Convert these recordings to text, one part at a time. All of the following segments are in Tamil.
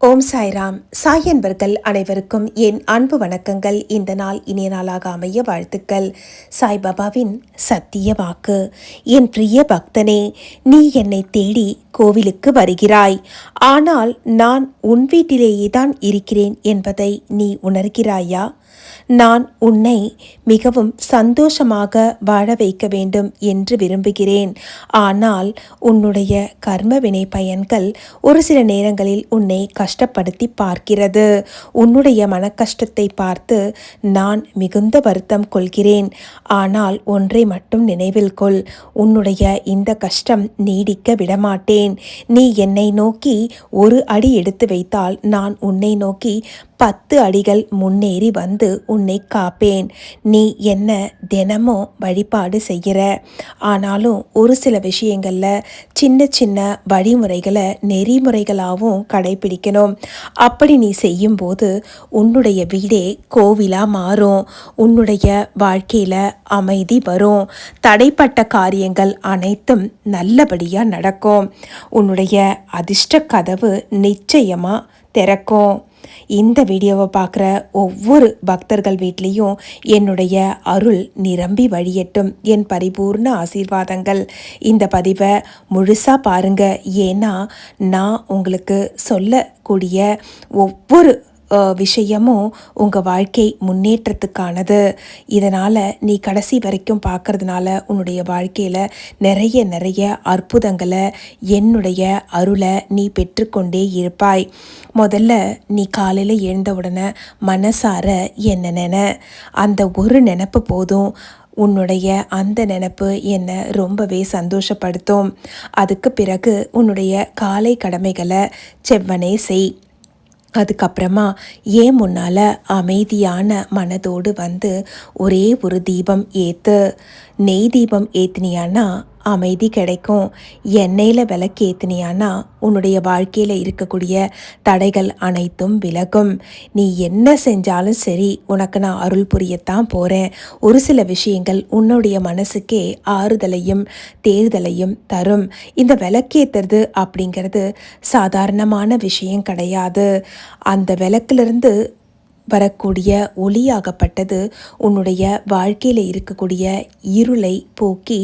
ஓம் சாய்ராம். சாய் என்பர்கள் அனைவருக்கும் என் அன்பு வணக்கங்கள். இந்த நாள் இனிய நாளாக அமைய வாழ்த்துக்கள். சாய்பாபாவின் சத்திய வாக்கு. என் பிரிய பக்தனே, நீ என்னை தேடி கோவிலுக்கு வருகிறாய். ஆனால் நான் உன் வீட்டிலேயே தான் இருக்கிறேன் என்பதை நீ உணர்கிறாயா? நான் உன்னை மிகவும் சந்தோஷமாக வாழ வைக்க வேண்டும் என்று விரும்புகிறேன். ஆனால் உன்னுடைய கர்மவினை பயன்கள் ஒரு சில நேரங்களில் உன்னை கஷ்டப்படுத்தி பார்க்கிறது. உன்னுடைய மனக்கஷ்டத்தை பார்த்து நான் மிகுந்த வருத்தம் கொள்கிறேன். ஆனால் ஒன்றை மட்டும் நினைவில் கொள், உன்னுடைய இந்த கஷ்டம் நீடிக்க விடமாட்டேன். நீ என்னை நோக்கி ஒரு அடி எடுத்து வைத்தால் நான் உன்னை நோக்கி 10 அடிகள் முன்னேறி வந்து உன்னை காப்பேன். நீ என்ன தினமும் வழிபாடு செய்கிற, ஆனாலும் ஒரு சில விஷயங்களில் சின்ன சின்ன வழிமுறைகளை நெறிமுறைகளாகவும் கடைபிடிக்கணும். அப்படி நீ செய்யும்போது உன்னுடைய வீடே கோவிலாக மாறும். உன்னுடைய வாழ்க்கையில் அமைதி வரும். தடைப்பட்ட காரியங்கள் அனைத்தும் நல்லபடியாக நடக்கும். உன்னுடைய அதிர்ஷ்ட கதவு நிச்சயமாக திறக்கும். இந்த வீடியோவை பார்க்குற ஒவ்வொரு பக்தர்கள் வீட்லேயும் என்னுடைய அருள் நிரம்பி வழியட்டும். என் பரிபூர்ண ஆசீர்வாதங்கள். இந்த பதிவை முழுசாக பாருங்கள். ஏன்னா நான் உங்களுக்கு சொல்லக்கூடிய ஒவ்வொரு விஷயமும் உங்கள் வாழ்க்கை முன்னேற்றத்துக்கானது. இதனால் நீ கடைசி வரைக்கும் பார்க்கறதுனால உன்னுடைய வாழ்க்கையில் நிறைய அற்புதங்களை, என்னுடைய அருளை நீ பெற்றுக்கொண்டே இருப்பாய். முதல்ல நீ காலையில் எழுந்த உடனே மனசார என்ன நினை. அந்த ஒரு நினப்பு போதும். உன்னுடைய அந்த நினப்பு என்னை ரொம்பவே சந்தோஷப்படுத்தும். அதுக்கு பிறகு உன்னுடைய காலை கடமைகளை செவ்வனே செய். அதுக்கப்புறமா ஏன் முன்னால் அமைதியான மனதோடு வந்து ஒரே ஒரு தீபம் ஏற்று. நெய் தீபம் ஏற்றினியானா அமைதி கிடைக்கும். எண்ணெயில் விளக்கு ஏற்றினியானா உன்னுடைய வாழ்க்கையில் இருக்கக்கூடிய தடைகள் அனைத்தும் விலகும். நீ என்ன செஞ்சாலும் சரி, உனக்கு நான் அருள் புரியத்தான் போகிறேன். ஒரு சில விஷயங்கள் உன்னுடைய மனசுக்கே ஆறுதலையும் தேர்தலையும் தரும். இந்த விளக்கேற்றுறது அப்படிங்கிறது சாதாரணமான விஷயம் கிடையாது. அந்த விளக்கிலிருந்து வரக்கூடிய ஒளியாகப்பட்டது உன்னுடைய வாழ்க்கையில் இருக்கக்கூடிய இருளை போக்கி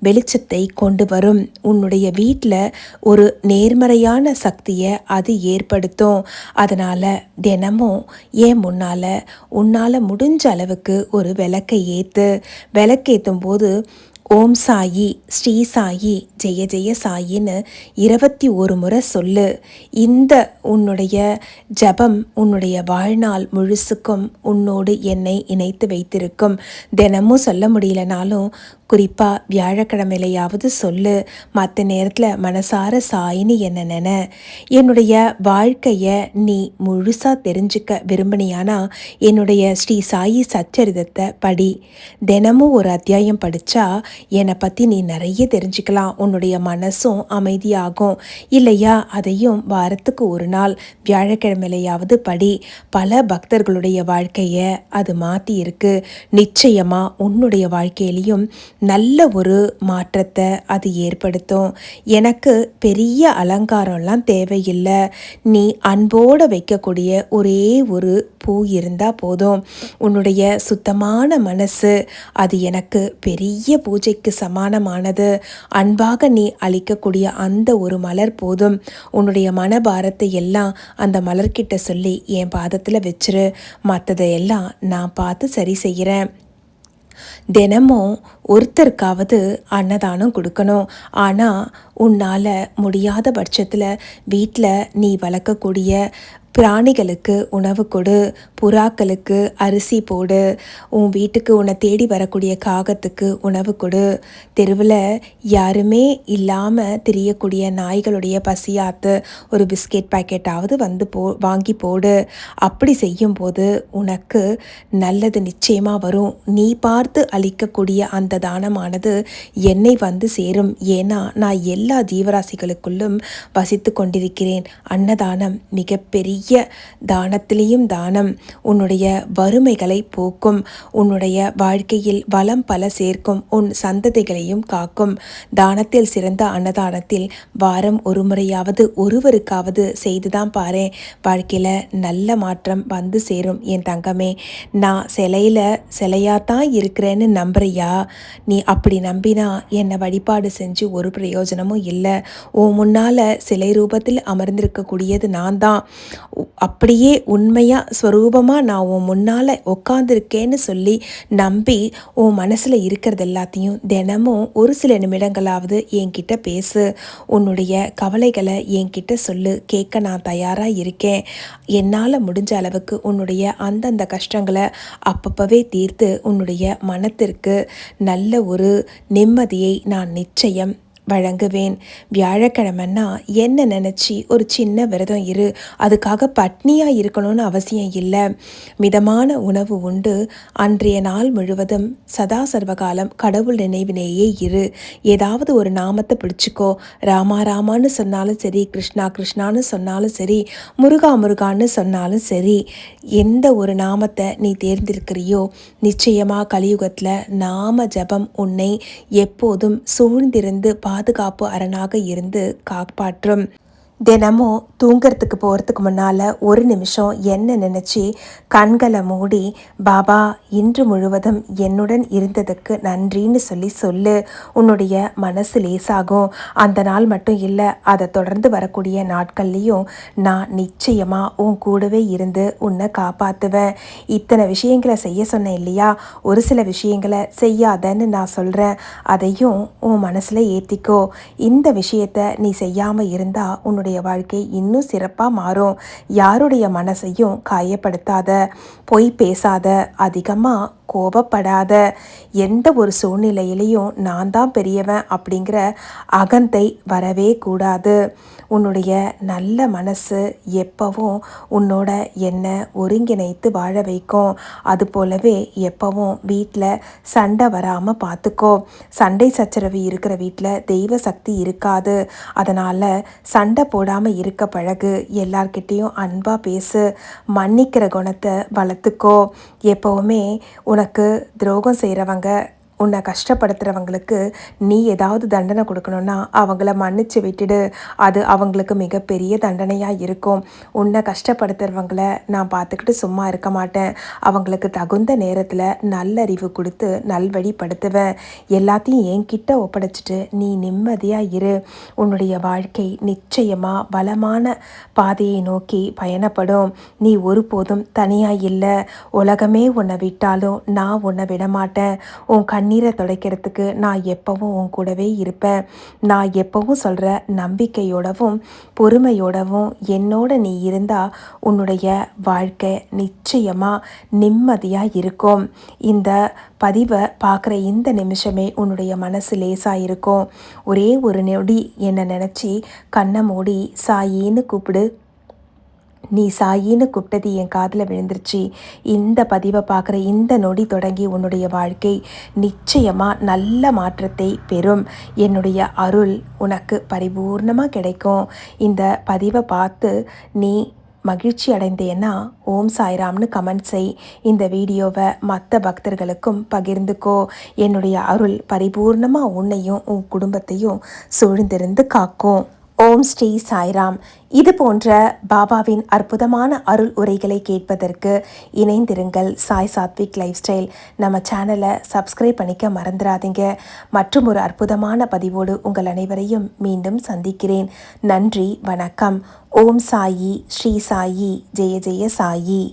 வெளிச்சத்தை கொண்டு வரும். உன்னுடைய வீட்டில் ஒரு நேர்மறையான சக்தியை அது ஏற்படுத்தும். அதனால் தினமும் ஏன் முன்னால் உன்னால் முடிஞ்ச அளவுக்கு ஒரு விளக்கை ஏற்று. விளக்கேற்றும் போது ஓம் சாயி, ஸ்ரீ சாயி, ஜெய ஜெய சாயின்னு 21 முறை சொல்லு. இந்த உன்னுடைய ஜபம் உன்னுடைய வாழ்நாள் முழுசுக்கும் உன்னோடு என்னை இணைத்து வைத்திருக்கும். தினமும் சொல்ல முடியலனாலும் குறிப்பாக வியாழக்கிழமையிலையாவது சொல்லு. மற்ற நேரத்தில் மனசார சாயின்னு என்ன நினை. என்னுடைய வாழ்க்கையை நீ முழுசாக தெரிஞ்சுக்க விரும்பினியானா என்னுடைய ஸ்ரீ சாயி சச்சரிதத்தை படி. தினமும் ஒரு அத்தியாயம் படித்தா என்னை பற்றி நீ நிறைய தெரிஞ்சுக்கலாம். உன்னுடைய மனசும் அமைதியாகும். இல்லையா, அதையும் வாரத்துக்கு ஒரு நாள் வியாழக்கிழமையிலையாவது படி. பல பக்தர்களுடைய வாழ்க்கையை அது மாற்றி இருக்கு. நிச்சயமாக உன்னுடைய வாழ்க்கையிலையும் நல்ல ஒரு மாற்றத்தை அது ஏற்படுத்தும். எனக்கு பெரிய அலங்காரம்லாம் தேவையில்லை. நீ அன்போடு வைக்கக்கூடிய ஒரே ஒரு பூ இருந்தால் போதும். உன்னுடைய சுத்தமான மனசு அது எனக்கு பெரிய பூஜைக்கு சமானமானது. அன்பாக நீ அளிக்கக்கூடிய அந்த ஒரு மலர் போதும். உன்னுடைய மனபாரத்தை எல்லாம் அந்த மலர்கிட்ட சொல்லி என் பாதத்தில் வச்சிரு. மற்றதையெல்லாம் நான் பார்த்து சரி செய்கிறேன். தினமும் ஒருத்தருக்காவது அன்னதானம் கொடுக்கணும். ஆனால் உன்னால் முடியாத பட்சத்தில் வீட்டில் நீ வளர்க்கக்கூடிய பிராணிகளுக்கு உணவு கொடு. புறாக்களுக்கு அரிசி போடு. உன் வீட்டுக்கு உன்னை தேடி வரக்கூடிய காகத்துக்கு உணவு கொடு. தெருவில் யாருமே இல்லாமல் தெரியக்கூடிய நாய்களுடைய பசியாத்து ஒரு பிஸ்கெட் பாக்கெட்டாவது வந்து வாங்கி போடு. அப்படி செய்யும்போது உனக்கு நல்லது நிச்சயமாக வரும். நீ பார்த்து அளிக்கக்கூடிய அந்த தானமானது என்னை வந்து சேரும். ஏன்னா நான் எல்லா ஜீவராசிகளுக்குள்ளும் வசித்து கொண்டிருக்கிறேன். அன்னதானம் மிகப்பெரிய பெரிய தானத்திலேயும் தானம் உன்னுடைய வறுமைகளை போக்கும், உன்னுடைய வாழ்க்கையில் வளம் பல சேர்க்கும், உன் சந்ததிகளையும் காக்கும். தானத்தில் சிறந்த அன்னதானத்தில் வாரம் ஒரு முறையாவது ஒருவருக்காவது செய்துதான் பாரு, வாழ்க்கையில் நல்ல மாற்றம் வந்து சேரும். என் தங்கமே, நான் சிலையாத்தான் இருக்கிறேன்னு நம்புறியா? நீ அப்படி நம்பினா என்னை வழிபாடு செஞ்சு ஒரு பிரயோஜனமும் இல்லை. உன் முன்னால் சிலை ரூபத்தில் அமர்ந்திருக்கக்கூடியது நான் தான். அப்படியே உண்மையாக ஸ்வரூபமாக நான் உன் முன்னால் உட்காந்துருக்கேன்னு சொல்லி நம்பி உன் மனசில் இருக்கிறது எல்லாத்தையும் தினமும் ஒரு சில நிமிடங்களாவது என்கிட்ட பேசு. உன்னுடைய கவலைகளை என்கிட்ட சொல்லு, கேட்க நான் தயாராக இருக்கேன். என்னால் முடிஞ்ச அளவுக்கு உன்னுடைய அந்தந்த கஷ்டங்களை அப்பப்பவே தீர்த்து உன்னுடைய மனத்திற்கு நல்ல ஒரு நிம்மதியை நான் நிச்சயம் வழங்குவேன். வியாழக்கிழமைன்னா என்ன நினச்சி ஒரு சின்ன விரதம் இரு. அதுக்காக பட்னியாக இருக்கணும்னு அவசியம் இல்லை. மிதமான உணவு உண்டு அன்றைய நாள் முழுவதும் சதா சர்வகாலம் கடவுள் நினைவினேயே இரு. ஏதாவது ஒரு நாமத்தை பிடிச்சிக்கோ. ராமா ராமான்னு சொன்னாலும் சரி, கிருஷ்ணா கிருஷ்ணான்னு சொன்னாலும் சரி, முருகா முருகான்னு சொன்னாலும் சரி, எந்த ஒரு நாமத்தை நீ தேர்ந்தெடுக்கிறியோ நிச்சயமாக கலியுகத்தில் நாம ஜபம் உன்னை எப்போதும் சூழ்ந்திருந்து பாதுகாப்பு அரணாக இருந்து காப்பாற்றும். தினமும் தூங்கிறதுக்கு போகிறதுக்கு முன்னால் ஒரு நிமிஷம் என்ன நினச்சி கண்களை மூடி, பாபா இன்று முழுவதும் என்னுடன் இருந்ததுக்கு நன்றின்னு சொல்லு. உன்னுடைய மனசு லேசாகும். அந்த நாள் மட்டும் இல்லை, அதை தொடர்ந்து வரக்கூடிய நாட்கள்லேயும் நான் நிச்சயமாக உன் கூடவே இருந்து உன்னை காப்பாற்றுவேன். இத்தனை விஷயங்களை செய்ய சொன்னேன் இல்லையா? ஒரு சில விஷயங்களை செய்யாதன்னு நான் சொல்கிறேன். அதையும் உன் மனசில் ஏற்றிக்கோ. இந்த விஷயத்தை நீ செய்யாமல் இருந்தால் உன்னுடைய வாழ்க்கை இன்னும் சிறப்பாக மாறும். யாருடைய மனசையும் காயப்படுத்தாத, பொய் பேசாத, அதிகமாக கோபப்படாத. எந்த ஒரு சூழ்நிலையிலையும் நான் தான் பெரியவன் அப்படிங்கிற அகந்தை வரவே கூடாது. உன்னுடைய நல்ல மனசு எப்பவும் உன்னோட என்னை ஒருங்கிணைத்து வாழ வைக்கும். அது போலவே எப்பவும் வீட்டில் சண்டை வராமல் பார்த்துக்கோ. சண்டை சச்சரவு இருக்கிற வீட்டில் தெய்வ சக்தி இருக்காது. அதனால் சண்டை போடாமல் இருக்க பழகு. எல்லார்கிட்டேயும் அன்பாக பேசு. மன்னிக்கிற குணத்தை வளர்த்துக்கோ. எப்போவுமே உனக்கு துரோகம் செய்கிறவங்க, உன்னை கஷ்டப்படுத்துகிறவங்களுக்கு நீ ஏதாவது தண்டனை கொடுக்கணுன்னா அவங்கள மன்னிச்சு விட்டுடு. அது அவங்களுக்கு மிகப்பெரிய தண்டனையாக இருக்கும். உன்னை கஷ்டப்படுத்துகிறவங்கள நான் பார்த்துக்கிட்டு சும்மா இருக்க மாட்டேன். அவங்களுக்கு தகுந்த நேரத்தில் நல்லறிவு கொடுத்து நல்வழிப்படுத்துவேன். எல்லாத்தையும் என்கிட்ட ஒப்படைச்சிட்டு நீ நிம்மதியாக இரு. உன்னுடைய வாழ்க்கை நிச்சயமாக பலமான பாதையை நோக்கி பயணப்படும். நீ ஒருபோதும் தனியாக இல்லை. உலகமே உன்னை விட்டாலும் நான் உன்னை விடமாட்டேன். உன் கண்ணீரை துடைக்கிறதுக்கு நான் எப்பவும் உன் கூடவே இருப்பேன். நான் எப்பவும் சொல்கிற நம்பிக்கையோடவும் பொறுமையோடவும் என்னோட நீ இருந்தால் உன்னுடைய வாழ்க்கை நிச்சயமாக நிம்மதியாக இருக்கும். இந்த பதிவை பார்க்குற இந்த நிமிஷமே உன்னுடைய மனசு லேசாக இருக்கும். ஒரே ஒரு நொடி என்னை நினச்சி கண்ணை மூடி சாயின்னு கூப்பிடு. நீ சாயின்னு கூப்பிட்டது என் காதில் விழுந்துருச்சு. இந்த பதிவை பார்க்குற இந்த நொடி தொடங்கி உன்னுடைய வாழ்க்கை நிச்சயமாக நல்ல மாற்றத்தை பெறும். என்னுடைய அருள் உனக்கு பரிபூர்ணமாக கிடைக்கும். இந்த பதிவை பார்த்து நீ மகிழ்ச்சி அடைந்தேன்னா ஓம் சாய்ராம்னு கமெண்ட் செய். இந்த வீடியோவை மற்ற பக்தர்களுக்கும் பகிர்ந்துக்கோ. என்னுடைய அருள் பரிபூர்ணமாக உன்னையும் உன் குடும்பத்தையும் சூழ்ந்திருந்து காக்கும். ஓம் ஸ்ரீ சாய்ராம். இது போன்ற பாபாவின் அற்புதமான அருள் உரைகளை கேட்பதற்கு இணைந்திருங்கள். சாய் சாத்விக் லைஃப் ஸ்டைல் நம்ம சேனலை சப்ஸ்கிரைப் பண்ணிக்க மறந்துடாதீங்க. மற்றும் ஒரு அற்புதமான பதிவோடு உங்கள் அனைவரையும் மீண்டும் சந்திக்கிறேன். நன்றி, வணக்கம். ஓம் சாயி, ஸ்ரீ சாயி, ஜெய ஜெய சாயி.